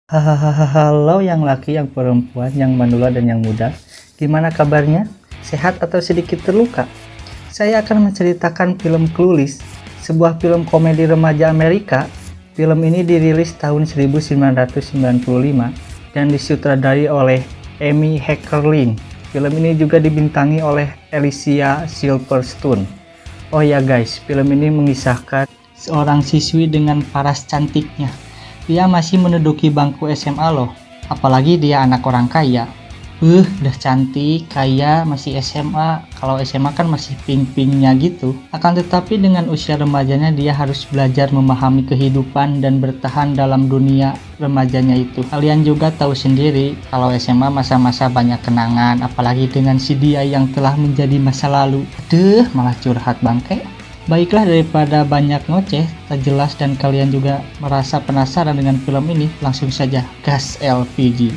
Hahaha, halo yang laki, yang perempuan, yang manula dan yang muda. Gimana kabarnya? Sehat atau sedikit terluka? Saya akan menceritakan film Clueless, sebuah film komedi remaja Amerika. Film ini dirilis tahun 1995 dan disutradarai oleh Amy Heckerling. Film ini juga dibintangi oleh Alicia Silverstone. Oh ya guys, film ini mengisahkan seorang siswi dengan paras cantiknya. Dia masih menduduki bangku SMA loh, apalagi dia anak orang kaya. Udah cantik, kaya, masih SMA. Kalau SMA kan masih pink-pinknya gitu. Akan tetapi dengan usia remajanya dia harus belajar memahami kehidupan dan bertahan dalam dunia remajanya itu. Kalian juga tahu sendiri kalau SMA masa-masa banyak kenangan, apalagi dengan si dia yang telah menjadi masa lalu. Aduh, malah curhat bangke. Baiklah, daripada banyak ngoceh, tak jelas, dan kalian juga merasa penasaran dengan film ini, langsung saja gas LPG.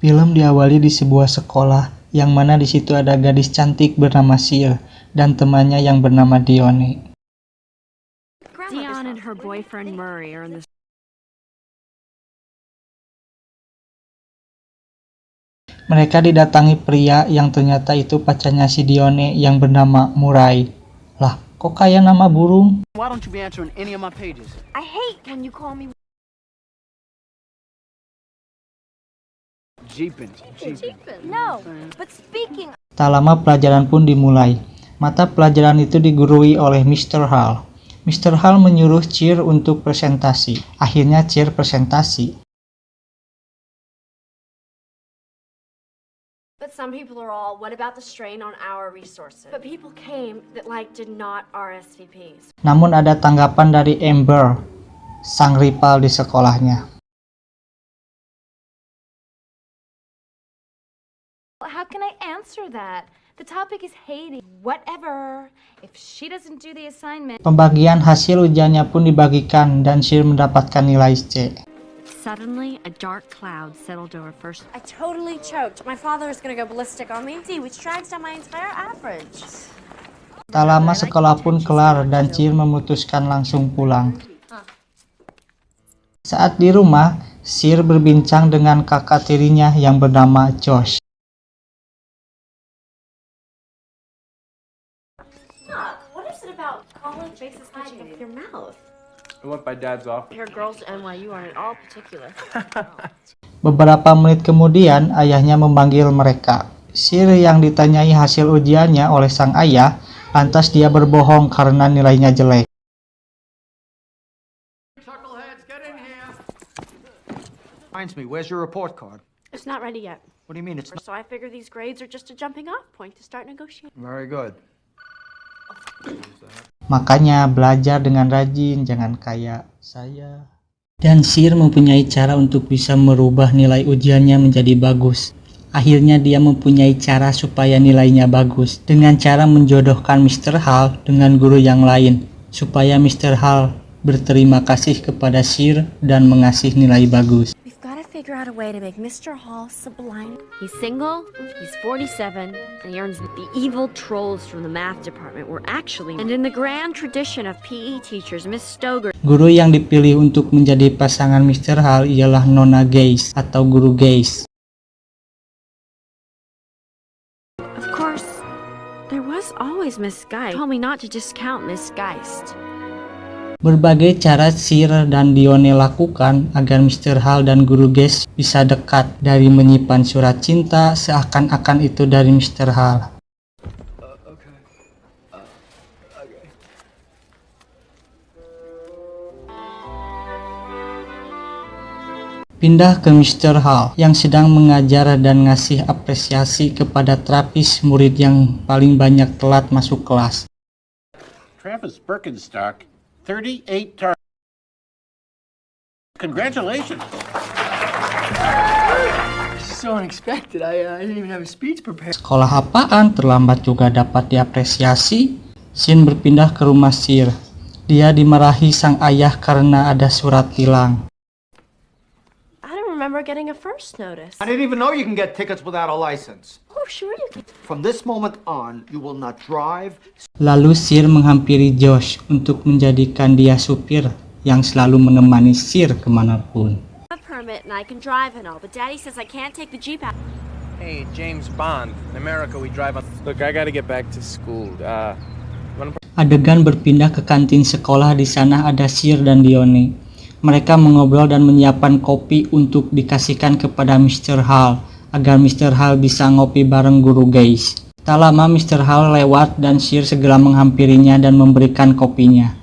Film diawali di sebuah sekolah, yang mana di situ ada gadis cantik bernama Sil dan temannya yang bernama Dione. Dion and her boyfriend Murray are in the Mereka didatangi pria yang ternyata itu pacarnya si Dione yang bernama Murray. Lah, kok kayak nama burung? Why don't you be answering any of my pages? I hate when you call me Jeepin'. No, but speaking Tak lama pelajaran pun dimulai. Mata pelajaran itu digurui oleh Mr. Hall. Mr. Hall menyuruh Cheer untuk presentasi. Akhirnya Cheer presentasi. But some people are all, what about the strain on our resources? But people came that did not RSVP. Namun ada tanggapan dari Amber, sang rival di sekolahnya. How can I answer that? The topic is Haiti. Whatever. If she doesn't do the assignment. Pembagian hasil ujiannya pun dibagikan dan Cheer mendapatkan nilai C. suddenly a dark cloud settled over first. I totally choked. My father is gonna go ballistic on me. See, which drags down my entire average. Tak lama sekolah pun kelar dan Cheer memutuskan langsung pulang. Saat di rumah, Cheer berbincang dengan kakak tirinya yang bernama Josh. What is it about college faces catching up your mouth? I went by Dad's office. Your girls at NYU aren't at all particular. Beberapa menit kemudian, ayahnya memanggil mereka. Cheer yang ditanyai hasil ujiannya oleh sang ayah, lantas dia berbohong karena nilainya jelek. Chuckleheads, get in here. Reminds me, where's your report card? It's not ready yet. What do you mean it's not? So I figure these grades are just a jumping off point to start negotiating. Very good. Makanya belajar dengan rajin, jangan kayak saya. Dan Cheer mempunyai cara untuk bisa merubah nilai ujiannya menjadi bagus. Akhirnya dia mempunyai cara supaya nilainya bagus, dengan cara menjodohkan Mr. Hall dengan guru yang lain, supaya Mr. Hall berterima kasih kepada Cheer dan mengasih nilai bagus. We've got to figure out a way to make Mr. Hall sublime. He's single, he's 47, and he earns the evil trolls from the math department were actually, and in the grand tradition of PE teachers, Miss Stoger. Guru yang dipilih untuk menjadi pasangan Mr. Hall ialah Nona Gaze atau Guru Gaze. Of course, there was always Miss Geist. Told me not to discount Miss Geist. Berbagai cara Cheer dan Dione lakukan agar Mr. Hall dan Guru Gaze bisa dekat, dari menyimpan surat cinta seakan-akan itu dari Mr. Hall. Pindah ke Mr. Hall yang sedang mengajar dan ngasih apresiasi kepada terapis murid yang paling banyak telat masuk kelas. Travis Birkenstock, 38 targets. Congratulations. This is so unexpected. I didn't even have a speech prepared. Sekolah apaan, terlambat juga dapat diapresiasi? Shin berpindah ke rumah Cheer. Dia dimarahi sang ayah karena ada surat tilang. I don't remember getting a first notice. I didn't even know you can get tickets without a license. Oh, sure you can. From this moment on, you will not drive. Lalu Sir menghampiri Josh untuk menjadikan dia supir yang selalu menemani Sir kemanapun. A permit and I can drive and all, but Daddy says I can't take the Jeep out. Hey, James Bond. In America, we drive on. Look, I gotta get back to school. Adegan berpindah ke kantin sekolah. Di sana ada Sir dan Dione. Mereka mengobrol dan menyiapkan kopi untuk dikasihkan kepada Mr. Hall agar Mr. Hall bisa ngopi bareng guru guys. Tak lama Mr. Hall lewat dan Sir segera menghampirinya dan memberikan kopinya.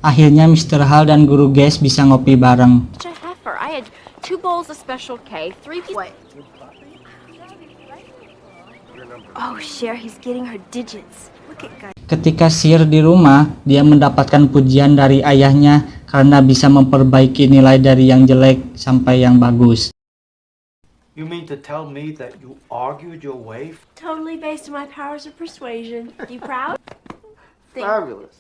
Akhirnya Mr. Hall dan guru guys bisa ngopi bareng. Such a heifer. I had 2 bowls of Special K, 3 pieces. Wait. Oh, Cher, he's getting her digits. Look at guys. Ketika Sir di rumah, dia mendapatkan pujian dari ayahnya karena bisa memperbaiki nilai dari yang jelek sampai yang bagus. You mean to tell me that you argued your way? Totally based on my powers of persuasion. You proud? Fabulous.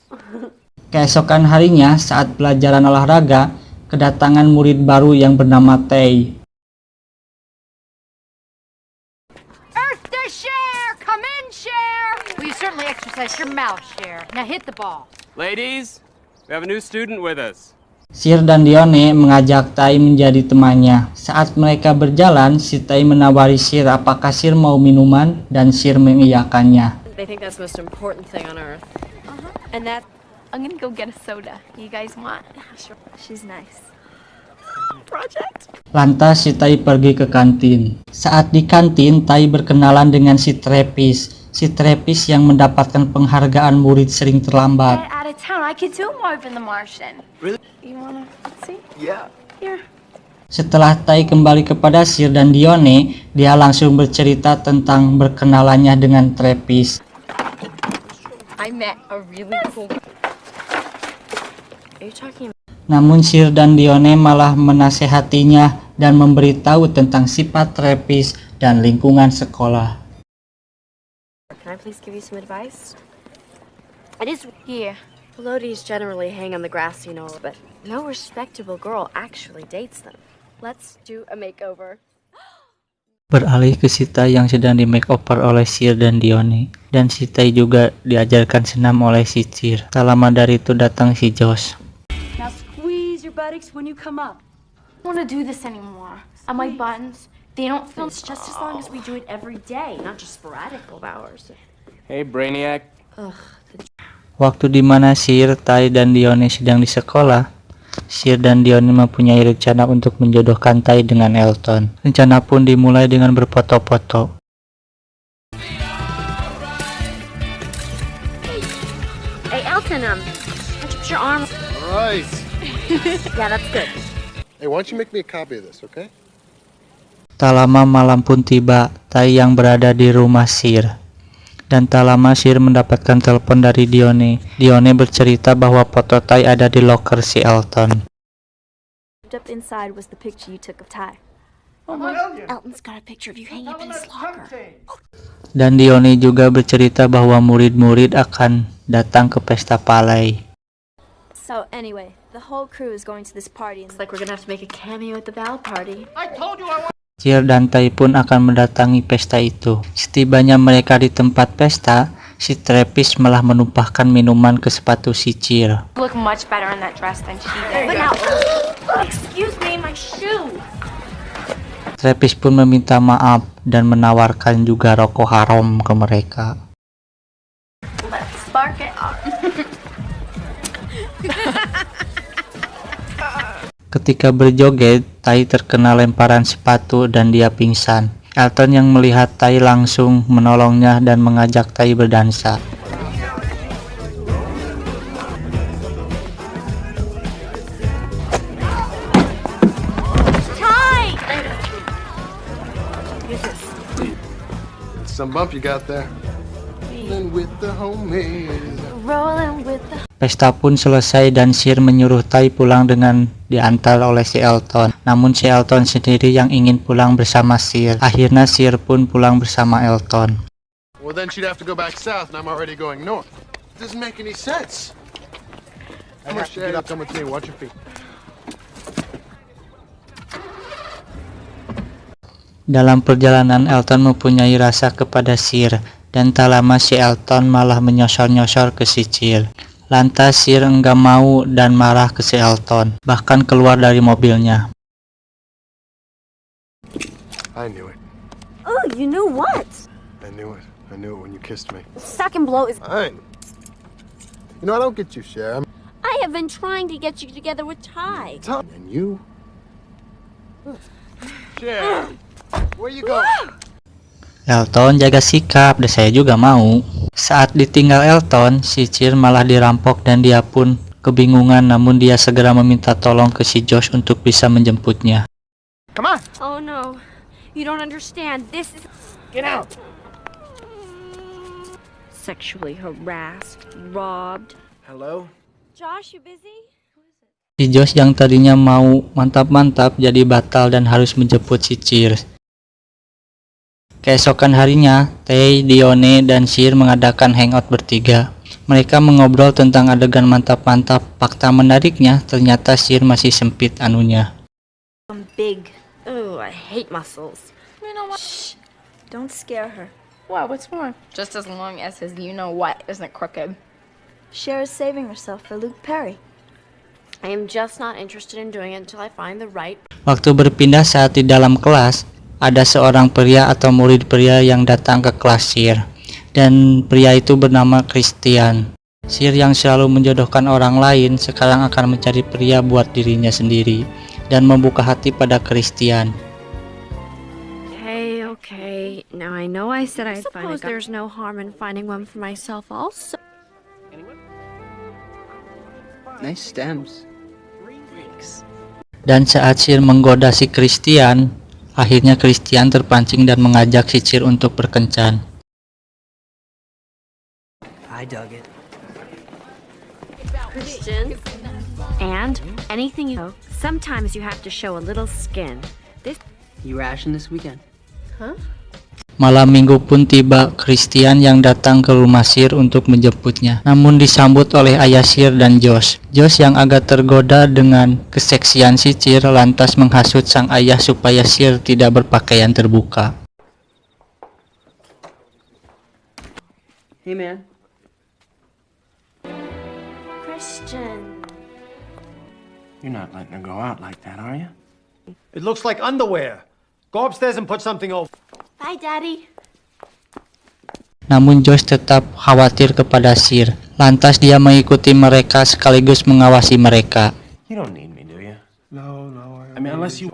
Keesokan harinya, saat pelajaran olahraga, kedatangan murid baru yang bernama Tay. Earth to Cher! Come in, Cher! Well, you certainly exercised your mouth, Cher. Now hit the ball. Ladies, we have a new student with us. Sir dan Dione mengajak Tay menjadi temannya. Saat mereka berjalan, si Tay menawari Sir apakah Sir mau minuman dan Sir mengiyakannya. They think that's the most important thing on earth. And that I'm gonna go get a soda. You guys want? Sure. She's nice. Project. Lantas si Tay pergi ke kantin. Saat di kantin, Tay berkenalan dengan si Travis. Si Travis yang mendapatkan penghargaan murid sering terlambat. Out of town, I could do Marvin the Martian. Really? You wanna see? Yeah. Here. Setelah Tay kembali kepada Sir dan Dione, dia langsung bercerita tentang berkenalannya dengan Travis. I met a really cool. are you talking about? Namun Sir dan Dione malah menasehatinya dan memberitahu tentang sifat Travis dan lingkungan sekolah. Can I please give you some advice? It is Here. Melodies generally hang on the grass, you know, but no respectable girl actually dates them. Let's do a makeover. Beralih ke si Tay yang sedang di makeover oleh Sir dan Dione, dan si Tay juga diajarkan senam oleh si Sir. Tak lama dari itu datang si Josh. Now squeeze your buttocks when you come up. I don't want to do this anymore. And my buttons, they don't feel. It's just as long as we do it every day, not just sporadic hours. Hey, Brainiac. Waktu di mana Sir, Tay, dan Dione sedang di sekolah, Sir dan Dione mempunyai rencana untuk menjodohkan Tay dengan Elton. Rencana pun dimulai dengan berfoto-foto. Hey, Elton, punch up your arm. All right. Yeah, that's good. Hey, why don't you make me a copy of this, okay? Tak lama malam pun tiba, Tay yang berada di rumah Sir. Dan tak lama Sir mendapatkan telepon dari Dione. Dione bercerita bahwa foto Tay ada di locker si Elton. Up inside was the picture you took of Ty. Elton's got a picture of you hanging up in his locker. Dan Dione juga bercerita bahwa murid-murid akan datang ke pesta palai. So anyway, the whole crew is going to this party. Looks like we're gonna have to make a cameo at the ball party. I told you I want. Sir dan Tay pun akan mendatangi pesta itu. Setibanya mereka di tempat pesta, si Travis malah menumpahkan minuman ke sepatu si Sir. You look much better in that dress than she did. But now, Excuse me, my shoe. Travis pun meminta maaf dan menawarkan juga rokok haram ke mereka. Let's spark it up. Ketika berjoget, Tay terkena lemparan sepatu dan dia pingsan. Elton yang melihat Tay langsung menolongnya dan mengajak Tay berdansa. Some bump you got there. Rolling with the homies. Rolling with the. Pesta pun selesai dan Sir menyuruh Tay pulang dengan diantar oleh si Elton. Namun si Elton sendiri yang ingin pulang bersama Sir. Akhirnya Sir pun pulang bersama Elton. Well, then she'd have to go back south, and I'm already going north. It doesn't make any sense. Come on, get up, come with me. Watch your feet. Dalam perjalanan, Elton mempunyai rasa kepada Sir, dan tak lama si Elton malah menyosor-nyosor ke si Sir. Lantas Sir enggak mau dan marah ke si Elton, bahkan keluar dari mobilnya. I knew it. Oh, you know what? I knew it. I knew it when you kissed me. Second blow is. Fine. You know, I don't get you, Cher. I have been trying to get you together with Ty. And you? Cher, where you going? Elton jaga sikap, dan saya juga mau. Saat ditinggal Elton, si Sir malah dirampok dan dia pun kebingungan, namun dia segera meminta tolong ke si Josh untuk bisa menjemputnya. Come on, Oh no, you don't understand. This is get out. sexually harassed, robbed. Hello? Josh, you busy? Si Josh yang tadinya mau mantap-mantap jadi batal dan harus menjemput si Sir. Keesokan harinya, Tay, Dione, dan Sir mengadakan hangout bertiga. Mereka mengobrol tentang adegan mantap-mantap. Fakta menariknya, ternyata Sir masih sempit anunya. I'm big. Oh, I hate muscles. You know what? Shh, don't scare her. What? What's more? Just as long as his you know what isn't crooked. Cher is saving herself for Luke Perry. I am just not interested in doing it until I find the right. Waktu berpindah saat di dalam kelas, ada seorang pria atau murid pria yang datang ke kelas Sir, dan pria itu bernama Christian. Sir yang selalu menjodohkan orang lain sekarang akan mencari pria buat dirinya sendiri dan membuka hati pada Christian. Okay. Now I know I said I'd find a suppose guy. There's no harm in finding one for myself also. Nice stems. Dan saat Sir menggoda si Christian, akhirnya Christian terpancing dan mengajak si Sir untuk berkencan. I dug it. Christian. And anything you know, sometimes you have to show a little skin. This You ration this weekend? Malam minggu pun tiba, Christian yang datang ke rumah Sir untuk menjemputnya, namun disambut oleh ayah Sir dan Josh. Josh yang agak tergoda dengan keseksian si Sir lantas menghasut sang ayah supaya Sir tidak berpakaian terbuka. Hey, man. Christian. You're not letting her go out like that, are you? It looks like underwear. Go upstairs and put something over. Bye, Daddy. Namun Josh tetap khawatir kepada Sir. Lantas dia mengikuti mereka sekaligus mengawasi mereka. You don't need me, do you? No, I mean, unless you...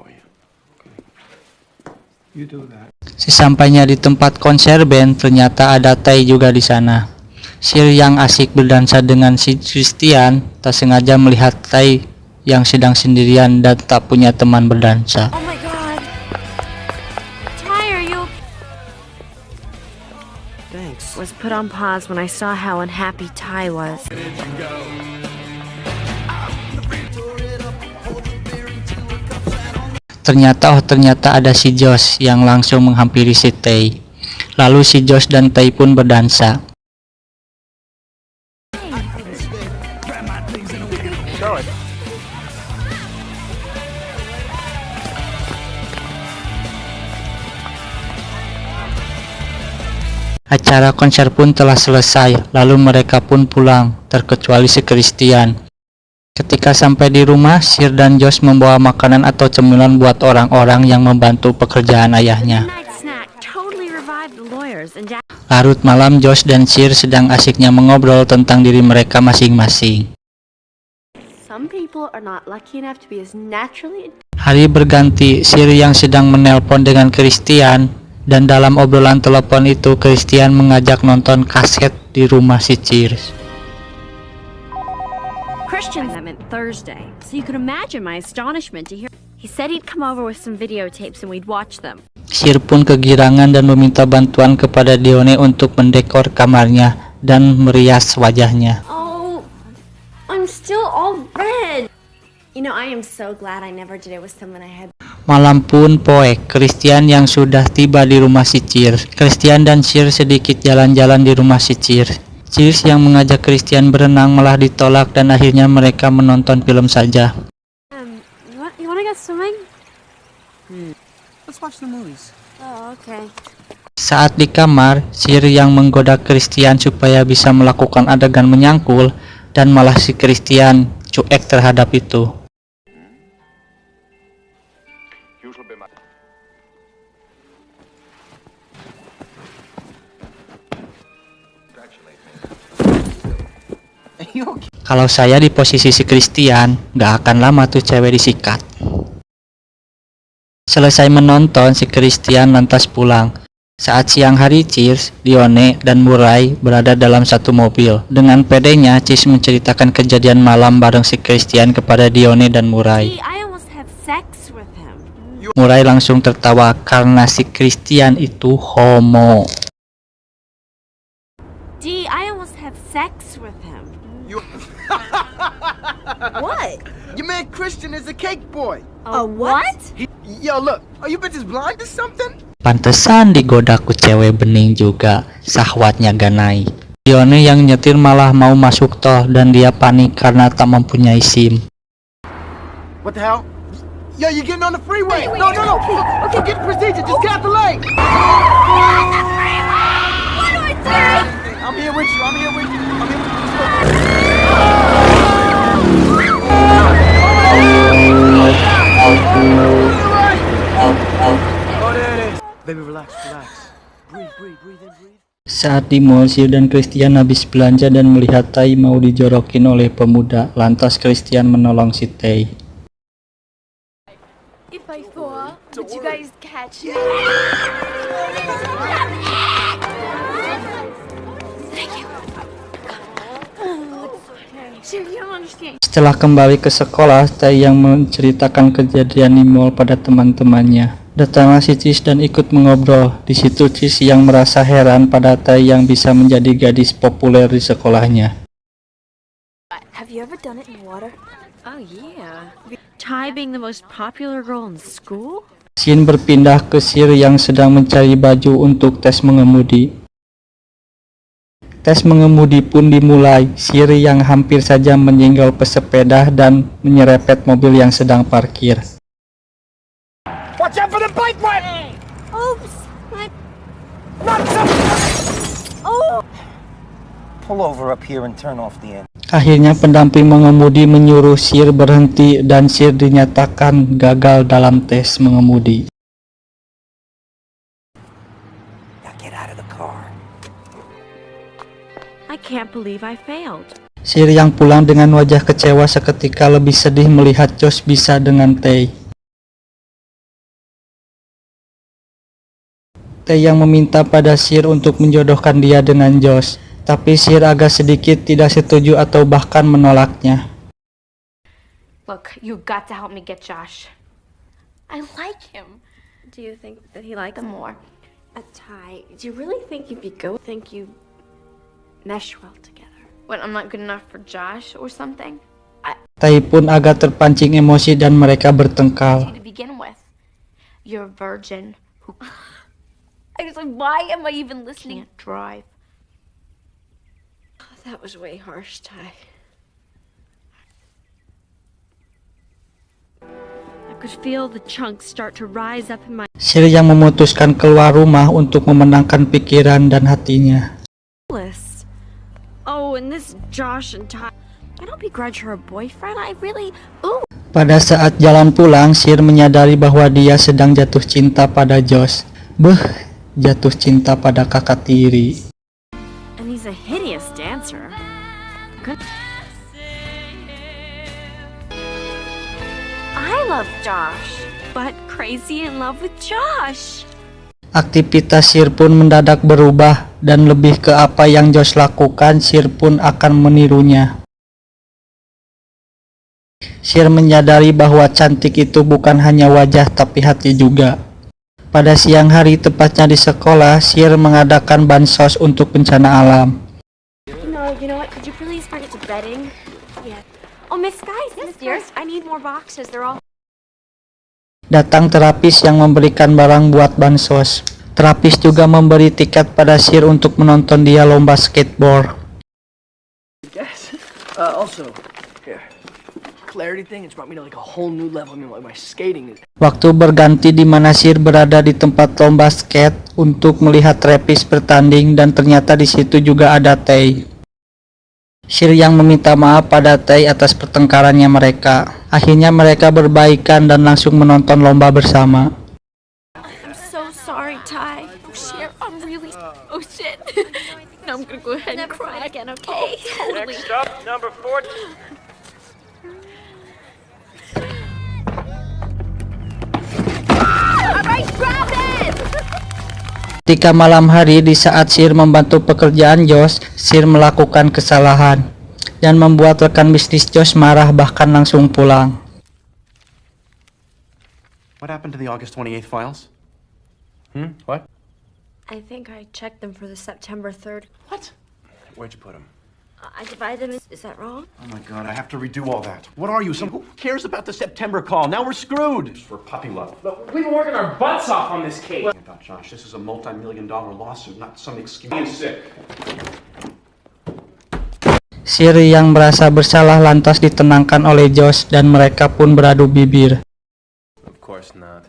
you do that. Sesampainya di tempat konser band, ternyata ada Tay juga di sana. Sir yang asik berdansa dengan si Christian tak sengaja melihat Tay yang sedang sendirian dan tak punya teman berdansa. Oh my God. Ty, are you? Thanks. Was put on pause when I saw how unhappy Ty was. Ternyata ada si Josh yang langsung menghampiri si Tay. Lalu si Josh dan Tay pun berdansa. Acara konser pun telah selesai, lalu mereka pun pulang, terkecuali si Christian. Ketika sampai di rumah, Sir dan Josh membawa makanan atau cemilan buat orang-orang yang membantu pekerjaan ayahnya. Night snack totally revived the lawyers and Jack. Larut malam, Josh dan Sir sedang asiknya mengobrol tentang diri mereka masing-masing. Some people are not lucky enough to be as naturally. Hari berganti, Sir yang sedang menelpon dengan Christian, dan dalam obrolan telepon itu Christian mengajak nonton kaset di rumah si Sir. Christian, I meant Thursday. So you could imagine my astonishment to hear. He said he'd come over with some videotapes and we'd watch them. Sir pun kegirangan dan meminta bantuan kepada Dione untuk mendekor kamarnya dan merias wajahnya. Oh, I'm still all red. You know, I am so glad I never did it with someone I had. Malam pun poek, Christian yang sudah tiba di rumah si Sir. Christian dan Sir sedikit jalan-jalan di rumah si Sir. Sir yang mengajak Christian berenang malah ditolak dan akhirnya mereka menonton film saja. You wanna go swimming? Let's watch the movies. Oh, okay. Saat di kamar, Sir yang menggoda Christian supaya bisa melakukan adegan menyangkul, dan malah si Christian cuek terhadap itu. Kalau saya di posisi si Christian, gak akan lama tuh cewek disikat. Selesai menonton, si Christian lantas pulang. Saat siang hari, Cheers, Dione, dan Murray berada dalam satu mobil. Dengan pedenya, Cheers menceritakan kejadian malam bareng si Christian kepada Dione dan Murray. I almost had sex with him. Murray langsung tertawa karena si Christian itu homo. I almost had sex with him. What? Your man Christian is a cake boy. A what? Yo, look, are you bitches blind or something? Pantesan digoda ku cewek bening juga, sahwatnya ganai. Dione yang nyetir malah mau masuk tol dan dia panik karena tak mempunyai SIM. What the hell? Yo, you're getting on the freeway. No. Forget the procedure. Just get out the lane. What do I say? I'm here with you. Oh, there it is. Baby, relax. Breathe in. Saat di mall, Sir dan Christian habis belanja dan melihat Tai mau dijorokin oleh pemuda. Lantas Christian menolong si Tai. If I fall, would you guys catch me? Sure, you don't understand. Setelah kembali ke sekolah, Tai yang menceritakan kejadian di mall pada teman-temannya. Datanglah si Cheers dan ikut mengobrol. Di situ Cheers yang merasa heran pada Tai yang bisa menjadi gadis populer di sekolahnya. Have you ever done it in water? Oh, yeah. Ty being the most popular girl in school? Scene berpindah ke Sir yang sedang mencari baju untuk tes mengemudi. Tes mengemudi pun dimulai. Sir yang hampir saja menyenggol pesepeda dan menyerepet mobil yang sedang parkir. Watch out for the bike man! Oops! Pull over up here and turn off the engine. Akhirnya pendamping mengemudi menyuruh Sir berhenti dan Sir dinyatakan gagal dalam tes mengemudi. Now get out of the car. I can't believe I failed. Sir yang pulang dengan wajah kecewa seketika lebih sedih melihat Josh bisa dengan Tai. Tai yang meminta pada Sir untuk menjodohkan dia dengan Josh, tapi Sir agak sedikit tidak setuju atau bahkan menolaknya. Look, you got to help me get Josh. I like him. Do you think that he likes The more. Ty, do you really think you'd be good? Think you mesh well together? What, I'm not good enough for Josh or something? Tai pun agak terpancing emosi dan mereka bertengkar. To begin with, you're a virgin who... I was like, why am I even listening? Can't drive. Oh, that was way harsh, Ty. I could feel the chunks start to rise up in my Sir yang memutuskan keluar rumah untuk memenangkan pikiran dan hatinya. list. Oh, and this Josh and Ty. I don't begrudge her a boyfriend. I really... Ooh. Pada saat jalan pulang, Sir menyadari bahwa dia sedang jatuh cinta pada Josh. Jatuh cinta pada kakak tiri. And he's a hideous dancer. Good. I love Josh, but crazy in love with Josh. Aktivitas Sir pun mendadak berubah dan lebih ke apa yang Josh lakukan, Sir pun akan menirunya. Sir menyadari bahwa cantik itu bukan hanya wajah tapi hati juga. Pada siang hari, tepatnya di sekolah, Sir mengadakan bansos untuk bencana alam. You know what? Could you please bring it to bedding? Yeah. Oh, Miss Guys, Miss Dears, I need more boxes. They're all... Datang terapis yang memberikan barang buat bansos. Terapis juga memberi tiket pada Sir untuk menonton dia lomba skateboard. Also, here. clarity thing, it's brought me to like a whole new level. I mean, like my skating is... Waktu berganti di mana Sir berada di tempat lomba skate untuk melihat Travis bertanding dan ternyata di situ juga ada Tay. Sir yang meminta maaf pada Tay atas pertengkarannya mereka. Akhirnya mereka berbaikan dan langsung menonton lomba bersama. I'm so sorry, Ty. Oh shit, I'm really... Oh shit. Now I'm gonna go ahead and cry again, okay? Totally. Next up, number 14. Alright, grab it! Ketika malam hari di saat Sir membantu pekerjaan Josh, Sir melakukan kesalahan dan membuat rekan bisnis Josh marah bahkan langsung pulang. What happened to the August 28th files? What? I think I checked them for the September 3rd. What? Where'd you put them? I divided them. Is that wrong? Oh my god, I have to redo all that. What are you, who cares about the September call? Now we're screwed! Just for puppy love. Look, we've been working our butts off on this case. Josh, this is a multi-million-dollar lawsuit, not some excuse. I'm sick. Sir yang merasa bersalah lantas ditenangkan oleh Josh dan mereka pun beradu bibir. Of course not.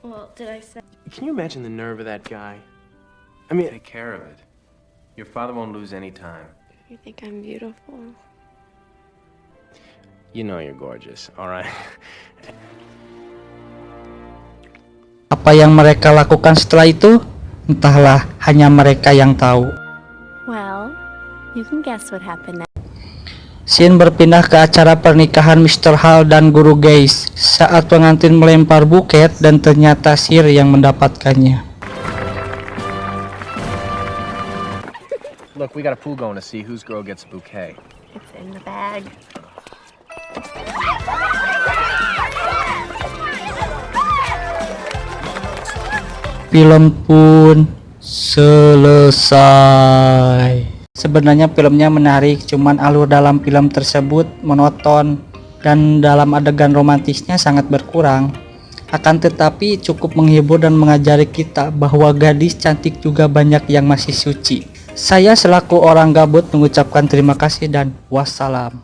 Well, did I say? Can you imagine the nerve of that guy? I mean, take care of it. Your father won't lose any time. You think I'm beautiful? You know you're gorgeous, alright? Apa yang mereka lakukan setelah itu? Entahlah, hanya mereka yang tahu. Well, you can guess what happened next. Scene berpindah ke acara pernikahan Mr. Hall dan Guru Gaze saat pengantin melempar buket dan ternyata Sir yang mendapatkannya. Look, we got a pool going to see whose girl gets a bouquet. It's in the bag. Film pun selesai. Sebenarnya filmnya menarik, cuman alur dalam film tersebut monoton dan dalam adegan romantisnya sangat berkurang. Akan tetapi cukup menghibur dan mengajari kita bahwa gadis cantik juga banyak yang masih suci. Saya selaku orang gabut mengucapkan terima kasih dan wassalam.